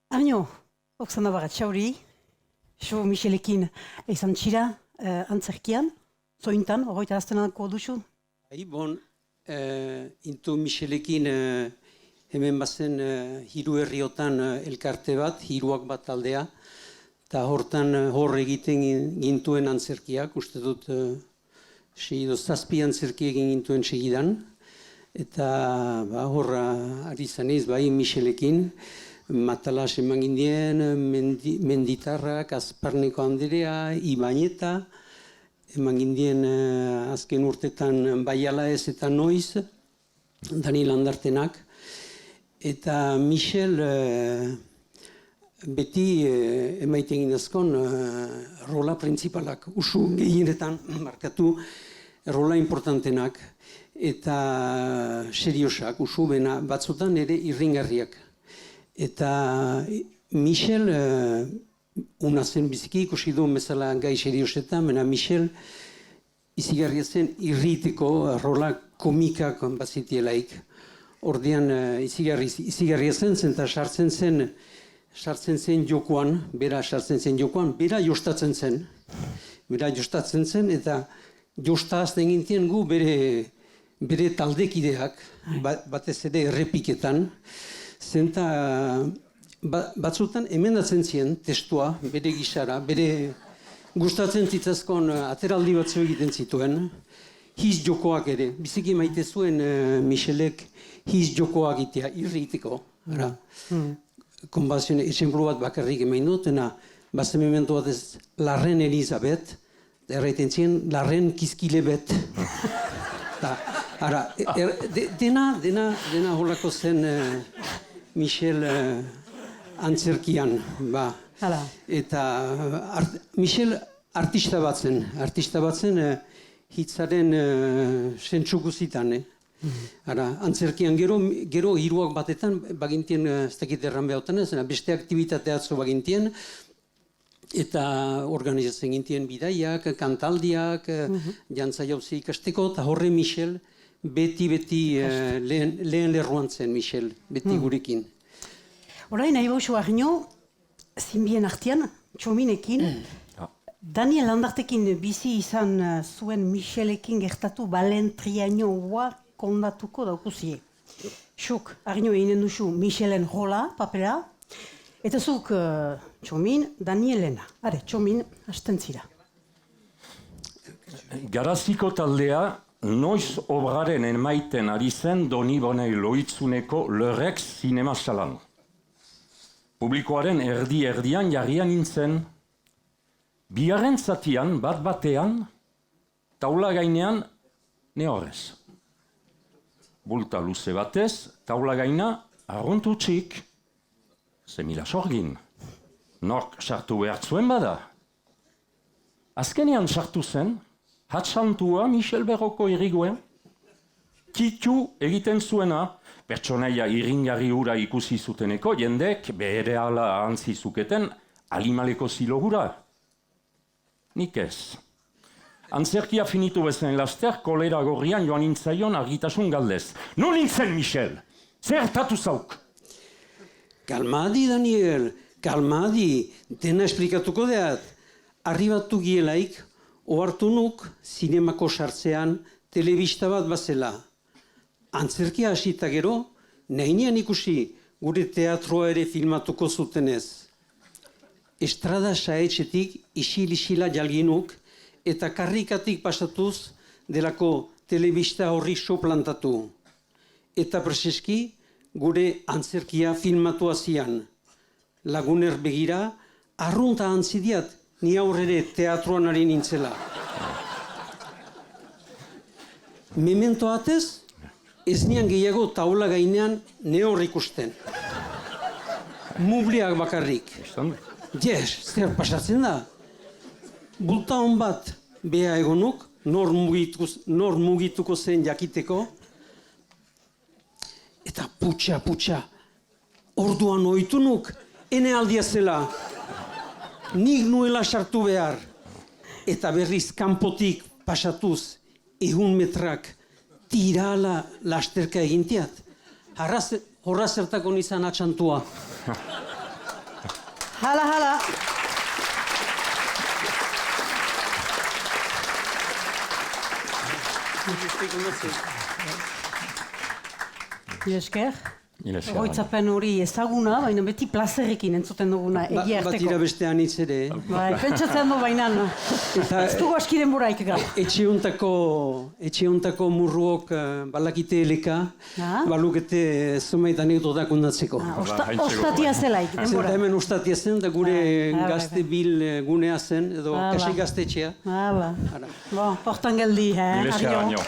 Arno, Oksana Baratxauri, Jo Michelekin izan txira antzerkian, zointan, horreita aztenako duzu? Intu Michelekin hemen bazen hiru herriotan elkarte bat, hiruak bat taldea, eta hortan hor egiten gintuen antzerkiak, uste dut zazpi antzerki egin gintuen segidan, eta horra ari zanez, Michelekin, Matalas eman gindien, Menditarrak, Azparneko Anderea, Ibañeta, eman gindien azken urtetan Baialaez eta Noiz, Daniel Andartenak, eta Michel beti emaiten gindazkon rola principalak, usu gehienetan markatu rola importantenak, eta seriosak, usu bena batzutan ere irringarriak. Eta Michel, unazen biziki ikusi duen bezala gai seriosetan, mena Michel izigarria zen irriteko rola komikak bazitielaik. Ordean izigarria zen eta sartzen zen jokoan, bera jostatzen zen. Bera jostatzen zen eta jostazten gintien gu bere taldekideak, batez ere errepiketan. Zenta batzutan emendatzen zien testua, bere gisara, bere gustatzen zitzazkon ateraldi batzu egiten zituen, hiz jokoak ere, biziki maite zuen Michelek hiz jokoak egitea, irritiko. Konbazioen esenplu bat bakarrik emain dutena, bazen mementu bat ez Larren Elizabeth, erraiten zien Larren Kizkilebet. Dena holako zen Michel antzerkian, eta Michel artista batzen hitzaren sentsukuzitan. Antzerkian gero hiruak batetan bagintien, ez dakit erran behotan ez, beste aktivitate atzo bagintien, eta organizatzen gintien bidaiak, kantaldiak, jantza jauzi ikasteko, eta horre Michel beti lehen lerruan zen Michel, beti gurekin. Orain nahi bauzu Arno, zinbien artean, Txominekin, Daniel Landartekin bizi izan zuen Michelekin gertatu balen triainoa kondatuko daukuzie. Zuk, Arno eginen duzu Michelen rola, papera, eta zuk, Txomin, Danielena. Are, Txomin, hasten zira. Garaziko taldea, noiz obraren emaiten ari zen Donibane Loitzuneko Lerex Zinema Salan. Publikoaren erdian jarrian nintzen, bigarren zatian, bat-batean, taula gainean, ne horrez. Bulta luze batez, taula gaina, arruntutxik, zemila sorgin. Nork sartu behar zuen bada. Azkenean sartu zen, hatsantua Michel Berroko iriguen, kitu egiten zuena, pertsonaia irringarri hura ikusi zuteneko, jendek berehala antzi zuketen alimaleko zilo hura. Nik ez. Antzerkia finitu bezen laster, kolera gorrian joan nintzaion argitasun galdez. Non nintzen, Michel? Zertatu zauk? Kalmadi, Daniel, kalmadi, dena esplikatuko deat. Arribatu gielaik, ohartu nuk, zinemako sartzean, telebista bat bazela. Antzerkia hasita gero, nahinean ikusi gure teatroa ere filmatuko zutenez. Estrada saetxetik isil-isila jalginuk eta karrikatik pasatuz delako telebista horri soplantatu. Eta preseski gure antzerkia filmatu azian. Laguner begira, arrunta antzidiat ni aurrere teatroan ari nintzela. Memento atez, ez nian gehiago taula gainean ne hor ikusten. Mubliak bakarrik. Yes, zer pasatzen da. Bulta hon bat beha egonuk, nor mugituko zen jakiteko. Eta putxa, orduan ohitunuk, ene aldia zela. Nik nuela sartu behar. Eta berriz kanpotik pasatuz 100 metrak tirala lasterka egintiat. Horra zertako nizan atxantua. Hala, hala. Esker. Goitzapen hori ezaguna, baina beti plazerrekin entzuten duguna egia Bat erteko. beste anitz ere. Bai, pentsatzen du baina. Ez dugu aski denboraik gara. Etxeuntako murruok balakite eleka, balukete zumait anekdotak ondatzeko. Ostatia zelaik, denbora. Zenta hemen ostatia zen, da gure gazte bil gunea zen, edo kasi gaztetxea. Hortan geldi, Mil esker, Arino. Año.